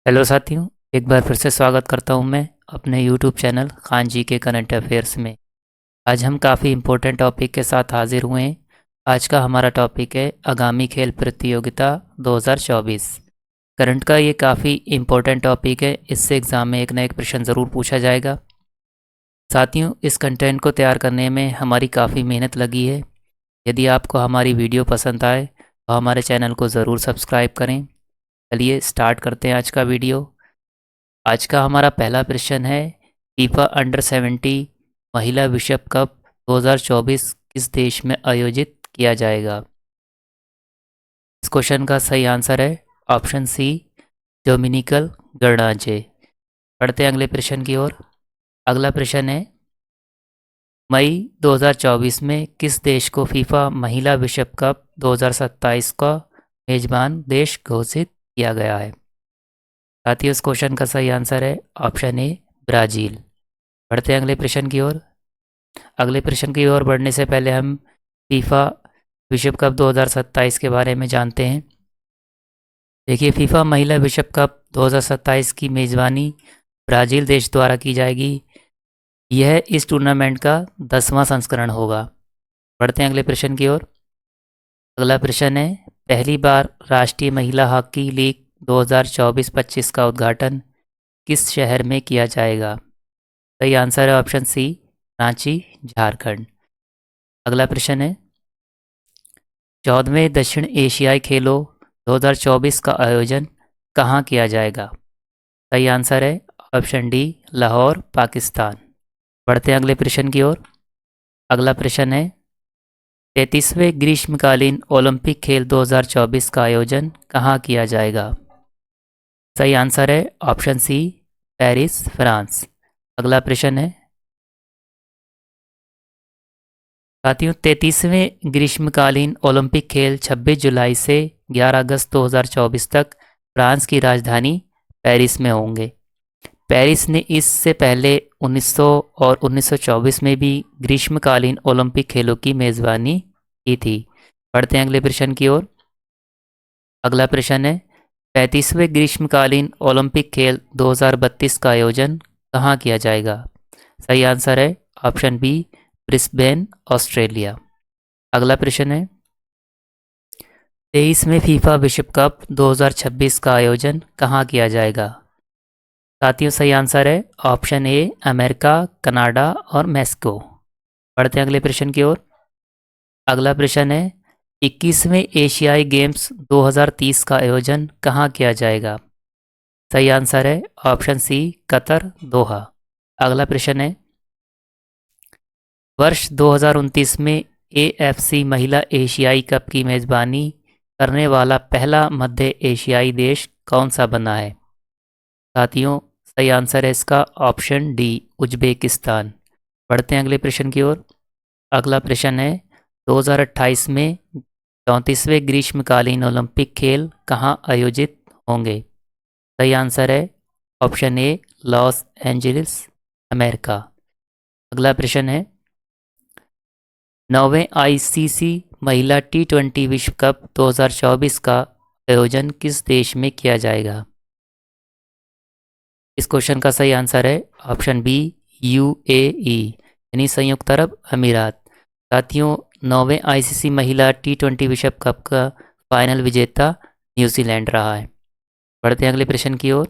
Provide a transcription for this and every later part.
Hello साथियों, एक बार फिर से स्वागत करता हूं मैं अपने यूट्यूब चैनल खान जी के करंट अफेयर्स में। आज हम काफ़ी इम्पोर्टेंट टॉपिक के साथ हाजिर हुए हैं। आज का हमारा टॉपिक है आगामी खेल प्रतियोगिता 2024। करंट का ये काफ़ी इम्पोर्टेंट टॉपिक है, इससे एग्ज़ाम में एक ना एक प्रश्न ज़रूर पूछा जाएगा। साथियों, इस कंटेंट को तैयार करने में हमारी काफ़ी मेहनत लगी है। यदि आपको हमारी वीडियो पसंद आए तो हमारे चैनल को ज़रूर सब्सक्राइब करें। चलिए स्टार्ट करते हैं आज का वीडियो। आज का हमारा पहला प्रश्न है, फीफा अंडर 17 महिला विश्व कप 2024 किस देश में आयोजित किया जाएगा? इस क्वेश्चन का सही आंसर है ऑप्शन सी, डोमिनिकल गणराज्य। पढ़ते हैं अगले प्रश्न की ओर। अगला प्रश्न है, मई 2024 में किस देश को फीफा महिला विश्व कप 2027 का मेजबान देश घोषित किया गया है? साथियों, इस क्वेश्चन का सही आंसर है ऑप्शन ए, ब्राज़ील। बढ़ते हैं अगले प्रश्न की ओर। अगले प्रश्न की ओर बढ़ने से पहले हम फीफा विश्व कप 2027 के बारे में जानते हैं। देखिए, फीफा महिला विश्व कप 2027 की मेज़बानी ब्राज़ील देश द्वारा की जाएगी। यह इस टूर्नामेंट का 10वां संस्करण होगा। बढ़ते हैं अगले प्रश्न की ओर। अगला प्रश्न है, पहली बार राष्ट्रीय महिला हॉकी लीग 2024-25 का उद्घाटन किस शहर में किया जाएगा? सही आंसर है ऑप्शन सी, रांची, झारखंड। अगला प्रश्न है, 14वें दक्षिण एशियाई खेलों 2024 का आयोजन कहाँ किया जाएगा? सही आंसर है ऑप्शन डी, लाहौर, पाकिस्तान। बढ़ते हैं अगले प्रश्न की ओर। अगला प्रश्न है, 33वें ग्रीष्मकालीन ओलंपिक खेल 2024 का आयोजन कहाँ किया जाएगा? सही आंसर है ऑप्शन सी, पेरिस, फ्रांस। अगला प्रश्न है, साथियों, 33वें ग्रीष्मकालीन ओलंपिक खेल 26 जुलाई से 11 अगस्त 2024 तक फ्रांस की राजधानी पेरिस में होंगे। पेरिस ने इससे पहले 1900 और 1924 में भी ग्रीष्मकालीन ओलंपिक खेलों की मेज़बानी की थी। बढ़ते हैं अगले प्रश्न की ओर। अगला प्रश्न है, 35वें ग्रीष्मकालीन ओलंपिक खेल 2032 का आयोजन कहाँ किया जाएगा? सही आंसर है ऑप्शन बी, ब्रिस्बेन, ऑस्ट्रेलिया। अगला प्रश्न है, 23वें फीफा विश्व कप 2026 का आयोजन कहाँ किया जाएगा? साथियों, सही आंसर है ऑप्शन ए, अमेरिका, कनाडा और मेक्सिको। बढ़ते हैं अगले प्रश्न की ओर। अगला प्रश्न है, 21वें एशियाई गेम्स 2030 का आयोजन कहाँ किया जाएगा? सही आंसर है ऑप्शन सी, कतर, दोहा। अगला प्रश्न है, वर्ष 2029 में एएफसी महिला एशियाई कप की मेज़बानी करने वाला पहला मध्य एशियाई देश कौन सा बना है? साथियों, सही आंसर है इसका ऑप्शन डी, उज्बेकिस्तान। बढ़ते हैं अगले प्रश्न की ओर। अगला प्रश्न है, 2028 में 34वें ग्रीष्मकालीन ओलंपिक खेल कहाँ आयोजित होंगे? सही आंसर है option A, Los Angeles, America. अगला प्रश्न है, 9वें आईसीसी महिला T20 विश्व कप 2024 का आयोजन किस देश में किया जाएगा? इस क्वेश्चन का सही आंसर है ऑप्शन बी, यूएई, यानी संयुक्त अरब अमीरात। साथियों, 9वें आईसीसी महिला T20 विश्व कप का फाइनल विजेता न्यूजीलैंड रहा है। बढ़ते हैं अगले प्रश्न की ओर।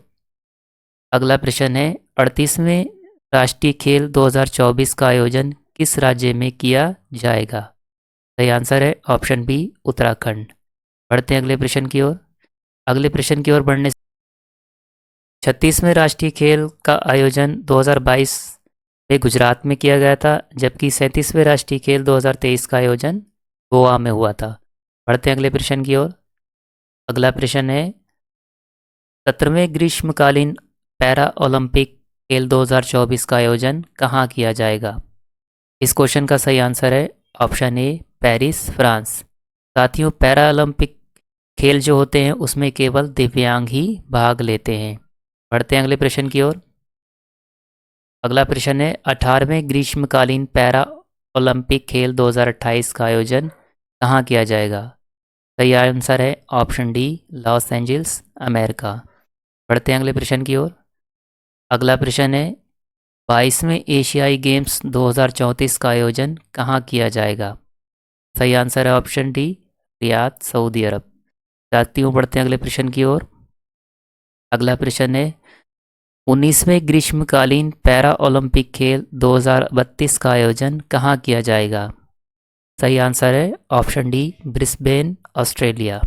अगला प्रश्न है, 38वें राष्ट्रीय खेल 2024 का आयोजन किस राज्य में किया जाएगा? सही आंसर है ऑप्शन बी, उत्तराखंड। बढ़ते हैं अगले प्रश्न की ओर। अगले प्रश्न की ओर बढ़ने से 36वें राष्ट्रीय खेल का आयोजन 2022 में गुजरात में किया गया था, जबकि 37वें राष्ट्रीय खेल 2023 का आयोजन गोवा में हुआ था। बढ़ते हैं अगले प्रश्न की ओर। अगला प्रश्न है, 17वें ग्रीष्मकालीन पैरा ओलंपिक खेल 2024 का आयोजन कहाँ किया जाएगा? इस क्वेश्चन का सही आंसर है ऑप्शन ए, पेरिस, फ्रांस। साथियों, पैरा ओलंपिक खेल जो होते हैं उसमें केवल दिव्यांग ही भाग लेते हैं। बढ़ते हैं अगले प्रश्न की ओर। अगला प्रश्न है, 18वें ग्रीष्मकालीन पैरा ओलंपिक खेल 2028 का आयोजन कहाँ किया जाएगा? सही आंसर है option D, Los Angeles, America. बढ़ते हैं अगले प्रश्न की ओर। अगला प्रश्न है 22वें एशियाई गेम्स 2034 का आयोजन कहाँ किया जाएगा? सही आंसर है ऑप्शन डी, रियाद, सऊदी अरब। साथियों बढ़ते हैं अगले प्रश्न की ओर। अगला प्रश्न है 19वें ग्रीष्मकालीन पैरा ओलंपिक खेल 2032 का आयोजन कहाँ किया जाएगा? सही आंसर है ऑप्शन डी, ब्रिस्बेन, ऑस्ट्रेलिया।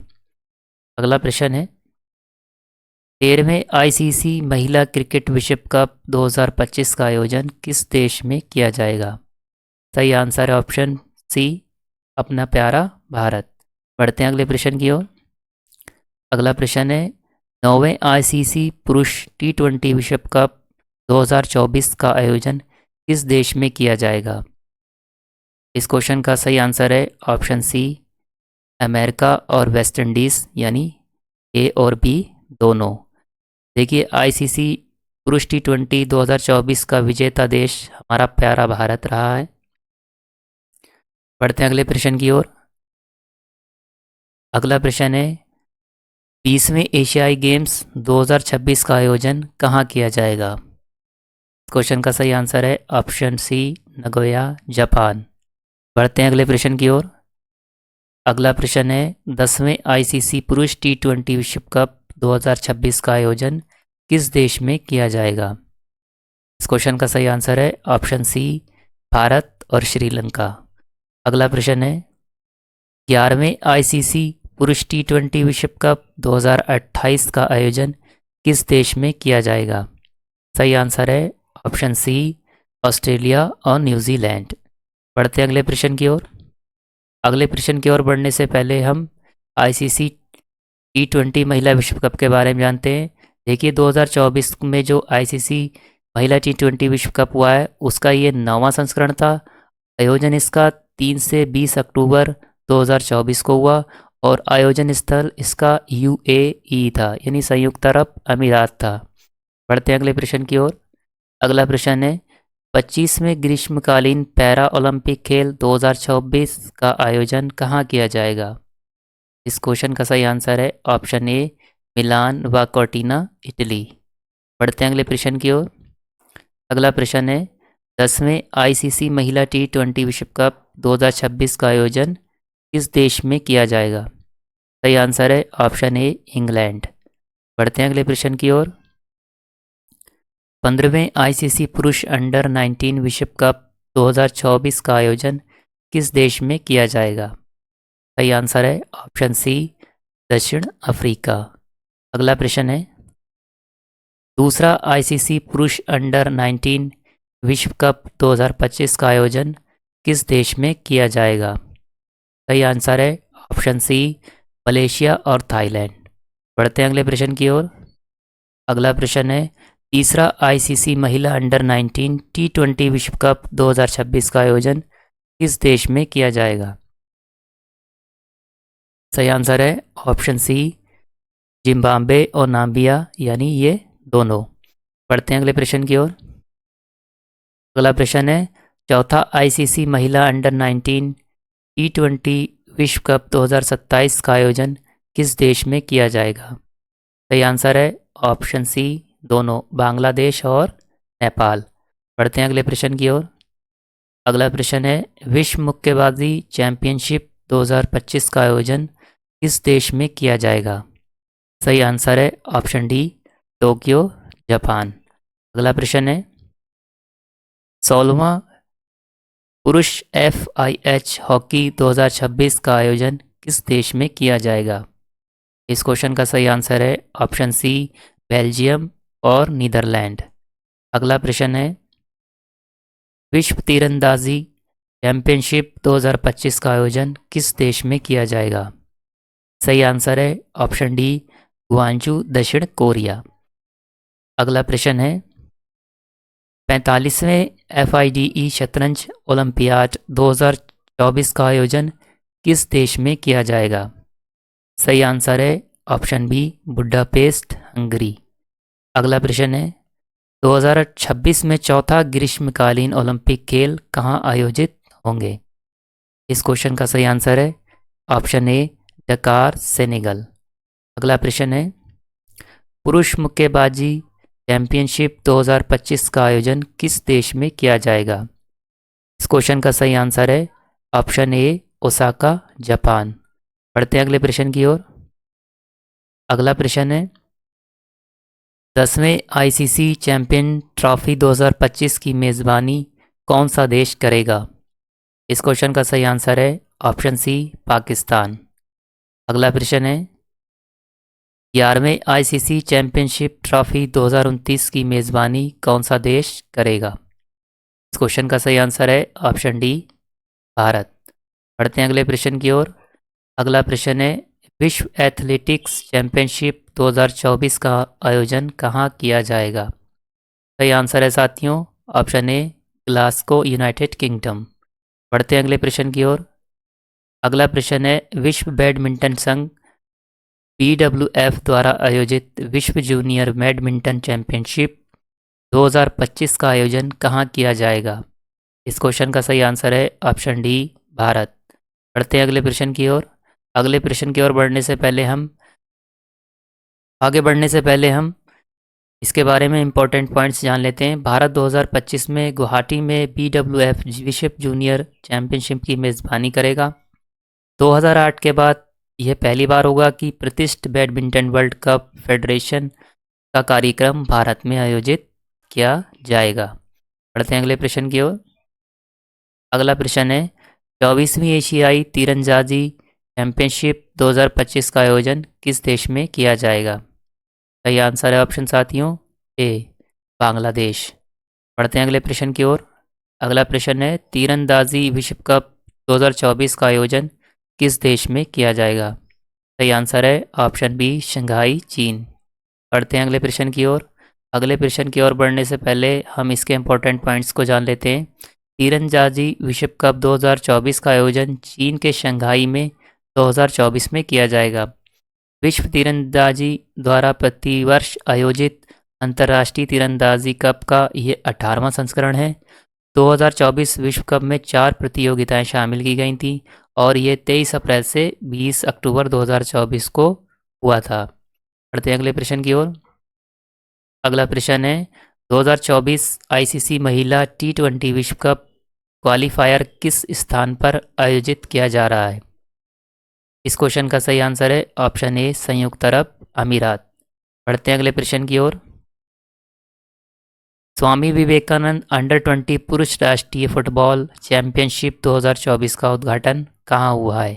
अगला प्रश्न है 13वें आईसीसी महिला क्रिकेट विश्व कप 2025 का आयोजन किस देश में किया जाएगा? सही आंसर है ऑप्शन सी, अपना प्यारा भारत। बढ़ते हैं अगले प्रश्न की ओर। अगला प्रश्न है 9वें आईसीसी पुरुष टी20 विश्व कप 2024 का आयोजन किस देश में किया जाएगा? इस क्वेश्चन का सही आंसर है ऑप्शन सी, अमेरिका और वेस्ट इंडीज़, यानी ए और बी दोनों। देखिए आईसीसी पुरुष टी20 2024 का विजेता देश हमारा प्यारा भारत रहा है। बढ़ते हैं अगले प्रश्न की ओर। अगला प्रश्न है 20वें एशियाई गेम्स 2026 का आयोजन कहाँ किया जाएगा? क्वेश्चन का सही आंसर है ऑप्शन सी, नगोया, जापान। बढ़ते हैं अगले प्रश्न की ओर। अगला प्रश्न है 10वें आईसीसी पुरुष टी20 विश्व कप 2026 का आयोजन किस देश में किया जाएगा? इस क्वेश्चन का सही आंसर है ऑप्शन सी, भारत और श्रीलंका। अगला प्रश्न है 11वें आईसीसी पुरुष टी20 विश्व कप 2028 का आयोजन किस देश में किया जाएगा? सही आंसर है ऑप्शन सी, ऑस्ट्रेलिया और न्यूजीलैंड। बढ़ते हैं अगले प्रश्न की ओर। अगले प्रश्न की ओर बढ़ने से पहले हम आईसीसी टी20 महिला विश्व कप के बारे में जानते हैं। देखिए 2024 में जो आईसीसी महिला टी20 विश्व कप हुआ है उसका ये 9वां संस्करण था। आयोजन इसका 3 से 20 अक्टूबर 2024 को हुआ और आयोजन स्थल इसका यूएई था, यानी संयुक्त अरब अमीरात था। बढ़ते हैं अगले प्रश्न की ओर। अगला प्रश्न है 25वें ग्रीष्मकालीन पैरा ओलंपिक खेल 2026 का आयोजन कहाँ किया जाएगा? इस क्वेश्चन का सही आंसर है ऑप्शन ए, मिलान व कोर्टिना, इटली। बढ़ते हैं अगले प्रश्न की ओर। अगला प्रश्न है 10वें आईसीसी महिला टी20 विश्व कप 2026 का आयोजन किस देश में किया जाएगा? सही आंसर है ऑप्शन ए, इंग्लैंड। बढ़ते हैं अगले प्रश्न की ओर। 15वें आईसीसी पुरुष अंडर 19 विश्व कप 2024 का आयोजन किस देश में किया जाएगा? सही आंसर है ऑप्शन सी, दक्षिण अफ्रीका। अगला प्रश्न है दूसरा आईसीसी पुरुष अंडर 19 विश्व कप 2025 का आयोजन किस देश में किया जाएगा? सही आंसर है ऑप्शन सी, मलेशिया और थाईलैंड। बढ़ते हैं अगले प्रश्न की ओर। अगला प्रश्न है तीसरा आईसीसी महिला अंडर 19 टी20 विश्व कप 2026 का आयोजन किस देश में किया जाएगा? सही आंसर है ऑप्शन सी, जिम्बाब्वे और नाम्बिया, यानी ये दोनों। बढ़ते हैं अगले प्रश्न की ओर। अगला प्रश्न है चौथा आईसीसी महिला अंडर 19 टी20 विश्व कप 2027 का आयोजन किस देश में किया जाएगा? सही आंसर है ऑप्शन सी, दोनों, बांग्लादेश और नेपाल। बढ़ते हैं अगले प्रश्न की ओर। अगला प्रश्न है विश्व मुक्केबाजी चैंपियनशिप 2025 का आयोजन किस देश में किया जाएगा? सही आंसर है ऑप्शन डी, टोक्यो, जापान। अगला प्रश्न है 16वां पुरुष FIH हॉकी 2026 का आयोजन किस देश में किया जाएगा? इस क्वेश्चन का सही आंसर है ऑप्शन सी, बेल्जियम और नीदरलैंड। अगला प्रश्न है विश्व तीरंदाजी चैंपियनशिप 2025 का आयोजन किस देश में किया जाएगा? सही आंसर है ऑप्शन डी, ग्वांजू, दक्षिण कोरिया। अगला प्रश्न है 45वें FIDE शतरंज ओलंपियाड 2024 का आयोजन किस देश में किया जाएगा? सही आंसर है ऑप्शन बी, बुडापेस्ट, हंगरी। अगला प्रश्न है 2026 में चौथा ग्रीष्मकालीन ओलंपिक खेल कहाँ आयोजित होंगे? इस क्वेश्चन का सही आंसर है ऑप्शन ए, डकार, सेनेगल। अगला प्रश्न है पुरुष मुक्केबाजी चैंपियनशिप 2025 का आयोजन किस देश में किया जाएगा? इस क्वेश्चन का सही आंसर है ऑप्शन ए ओसाका, जापान। बढ़ते हैं अगले प्रश्न की ओर। अगला प्रश्न है 10वें आईसीसी चैंपियन ट्रॉफी 2025 की मेज़बानी कौन सा देश करेगा? इस क्वेश्चन का सही आंसर है ऑप्शन सी पाकिस्तान। अगला प्रश्न है 11वें आईसीसी चैंपियनशिप ट्रॉफी 2029 की मेज़बानी कौन सा देश करेगा? इस क्वेश्चन का सही आंसर है ऑप्शन डी भारत। बढ़ते हैं अगले प्रश्न की ओर। अगला प्रश्न है विश्व एथलेटिक्स चैंपियनशिप 2024 का आयोजन कहाँ किया जाएगा? सही आंसर है साथियों option A Glasgow, United kingdom. बढ़ते हैं अगले प्रश्न की ओर। अगला प्रश्न है विश्व बैडमिंटन संघ BWF द्वारा आयोजित विश्व जूनियर बैडमिंटन चैंपियनशिप 2025 का आयोजन कहाँ किया जाएगा? इस क्वेश्चन का सही आंसर है ऑप्शन डी भारत। बढ़ते हैं अगले प्रश्न की ओर। अगले प्रश्न की ओर आगे बढ़ने से पहले हम इसके बारे में इम्पोर्टेंट पॉइंट्स जान लेते हैं। भारत 2025 में गुवाहाटी में BWF विश्व जूनियर चैंपियनशिप की मेज़बानी करेगा। 2008 के बाद यह पहली बार होगा कि प्रतिष्ठित बैडमिंटन वर्ल्ड कप फेडरेशन का कार्यक्रम भारत में आयोजित किया जाएगा। बढ़ते हैं अगले प्रश्न की ओर। अगला प्रश्न है 24वीं एशियाई तीरंदाजी चैंपियनशिप 2025 का आयोजन किस देश में किया जाएगा? सही आंसर है ऑप्शन साथियों ए बांग्लादेश। बढ़ते हैं अगले प्रश्न की ओर। अगला प्रश्न है तीरंदाजी विश्व कप 2024 का आयोजन किस देश में किया जाएगा? सही आंसर है ऑप्शन बी शंघाई, चीन। बढ़ते हैं अगले प्रश्न की ओर। अगले प्रश्न की ओर बढ़ने से पहले हम इसके इम्पोर्टेंट पॉइंट्स को जान लेते हैं। तीरंदाजी विश्व कप 2024 का आयोजन चीन के शंघाई में 2024 में किया जाएगा। विश्व तीरंदाजी द्वारा प्रतिवर्ष आयोजित अंतर्राष्ट्रीय तीरंदाजी कप का ये 18वां संस्करण है। 2024 विश्व कप में 4 प्रतियोगिताएं शामिल की गई थीं और ये 23 अप्रैल से 20 अक्टूबर 2024 को हुआ था। बढ़ते हैं अगले प्रश्न की ओर। अगला प्रश्न है 2024 आईसीसी महिला T20 विश्व कप क्वालिफायर किस स्थान पर आयोजित किया जा रहा है? इस क्वेश्चन का सही आंसर है ऑप्शन ए संयुक्त अरब अमीरात। बढ़ते हैं अगले प्रश्न की ओर। स्वामी विवेकानंद अंडर-20 पुरुष राष्ट्रीय फुटबॉल चैंपियनशिप 2024 का उद्घाटन कहाँ हुआ है?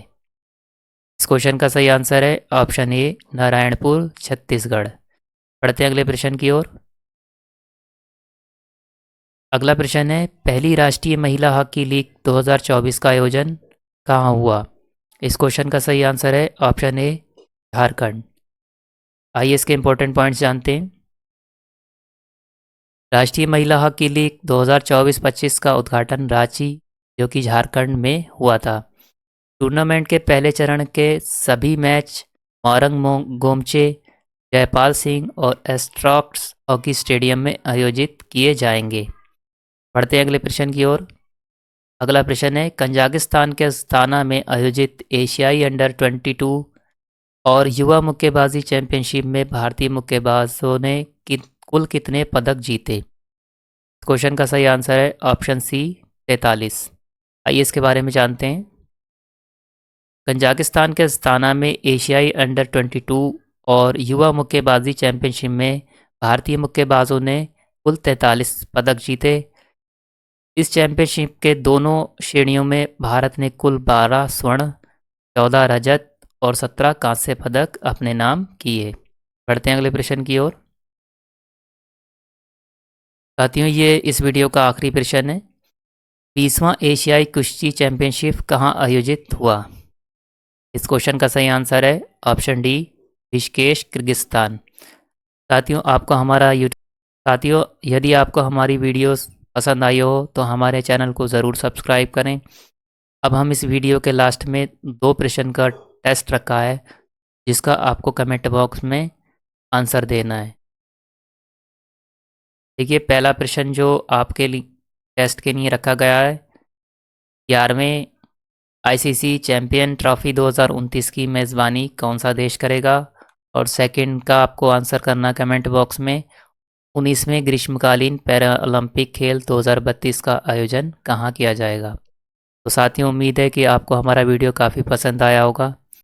इस क्वेश्चन का सही आंसर है ऑप्शन ए नारायणपुर, छत्तीसगढ़। बढ़ते हैं अगले प्रश्न की ओर। अगला प्रश्न है पहली राष्ट्रीय महिला हॉकी लीग 2024 का आयोजन कहाँ हुआ? इस क्वेश्चन का सही आंसर है ऑप्शन ए झारखंड। आइए इसके इम्पोर्टेंट पॉइंट्स जानते हैं। राष्ट्रीय महिला हॉकी लीग 2024-25 का उद्घाटन रांची जो कि झारखंड में हुआ था। टूर्नामेंट के पहले चरण के सभी मैच मोरंग गोमचे, जयपाल सिंह और एस्ट्रॉक्स हॉकी स्टेडियम में आयोजित किए जाएंगे। बढ़ते हैं अगले प्रश्न की ओर। अगला प्रश्न है कजाकिस्तान के अस्ताना में आयोजित एशियाई अंडर-22 और युवा मुक्केबाजी चैंपियनशिप में भारतीय मुक्केबाजों ने कुल कितने पदक जीते? क्वेश्चन का सही आंसर है ऑप्शन सी 43। आइए इसके बारे में जानते हैं। कजाकिस्तान के अस्ताना में एशियाई अंडर-22 और युवा मुक्केबाजी चैंपियनशिप में भारतीय मुक्केबाजों ने कुल 43 पदक जीते। इस चैंपियनशिप के दोनों श्रेणियों में भारत ने कुल 12 स्वर्ण, 14 रजत और 17 कांस्य पदक अपने नाम किए। बढ़ते हैं अगले प्रश्न की ओर। साथियों ये इस वीडियो का आखिरी प्रश्न है 20वां एशियाई कुश्ती चैंपियनशिप कहाँ आयोजित हुआ? इस क्वेश्चन का सही आंसर है ऑप्शन डी बिश्केश, किर्गिस्तान। साथियों यदि आपको हमारी वीडियोस पसंद आई हो तो हमारे चैनल को ज़रूर सब्सक्राइब करें। अब हम इस वीडियो के लास्ट में 2 प्रश्न का टेस्ट रखा है जिसका आपको कमेंट बॉक्स में आंसर देना है। देखिए पहला प्रश्न जो आपके लिए टेस्ट के लिए रखा गया है 11वें आईसीसी चैंपियन ट्रॉफी 2029 की मेज़बानी कौन सा देश करेगा? और सेकंड का आपको आंसर करना कमेंट बॉक्स में 19वें ग्रीष्मकालीन पैरा ओलंपिक खेल 2032 का आयोजन कहाँ किया जाएगा। तो साथियों, उम्मीद है कि आपको हमारा वीडियो काफ़ी पसंद आया होगा।